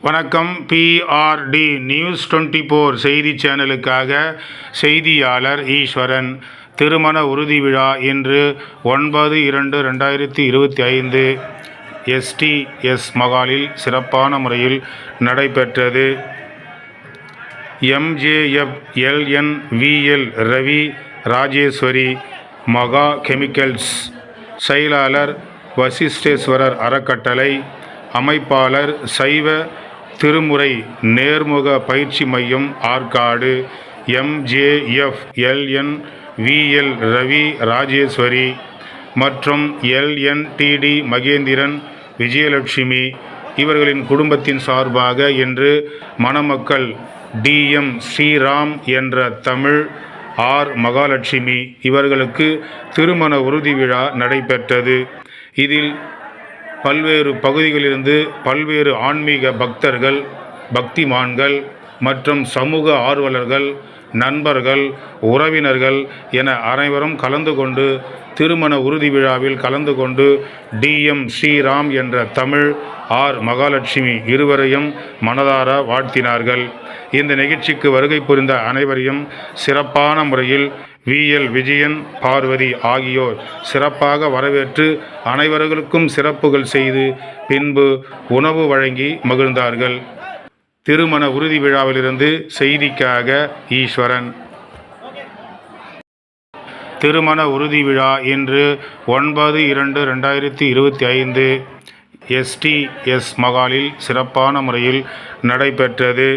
வணக்கம். PRD news 24 செய்தி சேனலுக்காக செய்தியாளர் ஈஸ்வரன். திருமண உறுதி விழா இன்று 9/2/2025 STS மகாலில் சிறப்பான முறையில் நடைபெற்றது. MJF LNVL ரவி ராஜேஸ்வரி மகா கெமிக்கல்ஸ் செயலாளர் வசிஷ்டேஸ்வரர் அறக்கட்டளை அமைப்பாளர் சைவ திருமுறை நேர்முக பயிற்சி மையம் ஆற்காடு. MJF LNVL ரவி ராஜேஸ்வரி மற்றும் LNTD மகேந்திரன் விஜயலட்சுமி இவர்களின் குடும்பத்தின் சார்பாக இன்று மணமக்கள் DM ஸ்ரீராம் என்ற தமிழ், R மகாலட்சுமி இவர்களுக்கு திருமண உறுதி விழா நடைபெற்றது. இதில் பல்வேறு பகுதிகளிலிருந்து பல்வேறு ஆன்மீக பக்தர்கள், பக்திமான்கள் மற்றும் சமூக ஆர்வலர்கள், நண்பர்கள், உறவினர்கள் என அனைவரும் கலந்து கொண்டு திருமண உறுதி விழாவில் கலந்து கொண்டு DM ஸ்ரீராம் என்ற தமிழ், R மகாலட்சுமி இருவரையும் மனதார வாழ்த்தினார்கள். இந்த நிகழ்ச்சிக்கு வருகை புரிந்த அனைவரையும் சிறப்பான முறையில் VL விஜயன், பார்வதி ஆகியோர் சிறப்பாக வரவேற்று அனைவர்களுக்கும் சிறப்புகள் செய்து பின்பு உணவு வழங்கி மகிழ்ந்தார்கள். திருமண உறுதி விழாவிலிருந்து செய்திக்காக ஈஸ்வரன். திருமண உறுதி விழா இன்று 9/2/2025 STS மகாலில் சிறப்பான முறையில் நடைபெற்றது.